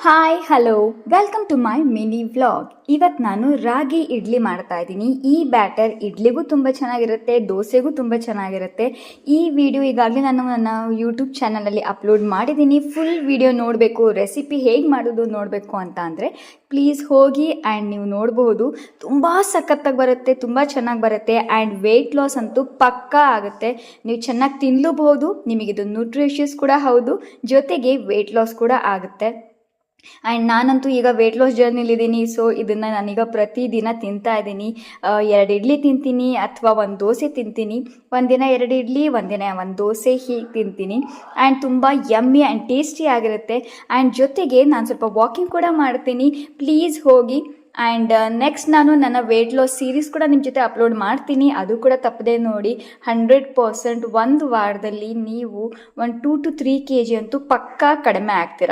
Hi hello welcome to my mini vlog. ಇವತ್ತು ನಾನು ರಾಗಿ ಇಡ್ಲಿ ಮಾಡ್ತಾ ಇದ್ದೀನಿ. ಈ ಬ್ಯಾಟರ್ ಇಡ್ಲಿಗೂ ತುಂಬ ಚೆನ್ನಾಗಿರುತ್ತೆ, ದೋಸೆಗೂ ತುಂಬ ಚೆನ್ನಾಗಿರುತ್ತೆ. ಈ ವಿಡಿಯೋ ಈಗಾಗಲೇ ನಾನು ನನ್ನ ಯೂಟ್ಯೂಬ್ ಚಾನಲಲ್ಲಿ ಅಪ್ಲೋಡ್ ಮಾಡಿದ್ದೀನಿ. ಫುಲ್ ವಿಡಿಯೋ ನೋಡಬೇಕು, ರೆಸಿಪಿ ಹೇಗೆ ಮಾಡೋದು ನೋಡಬೇಕು ಅಂತ ಅಂದರೆ ಪ್ಲೀಸ್ ಹೋಗಿ ಆ್ಯಂಡ್ ನೀವು ನೋಡಬಹುದು. ತುಂಬ ಸಖತ್ತಾಗಿ ಬರುತ್ತೆ, ತುಂಬ ಚೆನ್ನಾಗಿ ಬರುತ್ತೆ ಆ್ಯಂಡ್ ವೆಯ್ಟ್ ಲಾಸ್ ಅಂತೂ ಪಕ್ಕಾ ಆಗುತ್ತೆ. ನೀವು ಚೆನ್ನಾಗಿ ತಿನ್ನಲೂಬಹುದು, ನಿಮಗಿದು ನ್ಯೂಟ್ರಿಷಿಯಸ್ ಕೂಡ ಹೌದು, ಜೊತೆಗೆ ವೆಯ್ಟ್ ಲಾಸ್ ಕೂಡ ಆಗುತ್ತೆ. ಆ್ಯಂಡ್ ನಾನಂತೂ ಈಗ ವೆಯ್ಟ್ ಲಾಸ್ ಜರ್ನಿಲಿದ್ದೀನಿ. ಸೊ ಇದನ್ನು ನಾನೀಗ ಪ್ರತಿದಿನ ತಿಂತಾ ಇದ್ದೀನಿ. 2 ಇಡ್ಲಿ ತಿಂತೀನಿ ಅಥವಾ 1 ದೋಸೆ ತಿಂತೀನಿ. ಒಂದಿನ 2 ಇಡ್ಲಿ, ಒಂದಿನ 1 ದೋಸೆ ಹೀಗೆ ತಿಂತೀನಿ. ಆ್ಯಂಡ್ ತುಂಬ ಯಮ್ಮಿ ಆ್ಯಂಡ್ ಟೇಸ್ಟಿ ಆಗಿರುತ್ತೆ. ಆ್ಯಂಡ್ ಜೊತೆಗೆ ನಾನು ಸ್ವಲ್ಪ ವಾಕಿಂಗ್ ಕೂಡ ಮಾಡ್ತೀನಿ. ಪ್ಲೀಸ್ ಹೋಗಿ. ಆ್ಯಂಡ್ ನೆಕ್ಸ್ಟ್ ನಾನು ನನ್ನ ವೆಯ್ಟ್ ಲಾಸ್ ಸೀರೀಸ್ ಕೂಡ ನಿಮ್ಮ ಜೊತೆ ಅಪ್ಲೋಡ್ ಮಾಡ್ತೀನಿ, ಅದು ಕೂಡ ತಪ್ಪದೆ ನೋಡಿ. 100% 1 ವಾರದಲ್ಲಿ ನೀವು 2 to 3 kg ಅಂತೂ ಪಕ್ಕಾ ಕಡಿಮೆ ಆಗ್ತೀರ.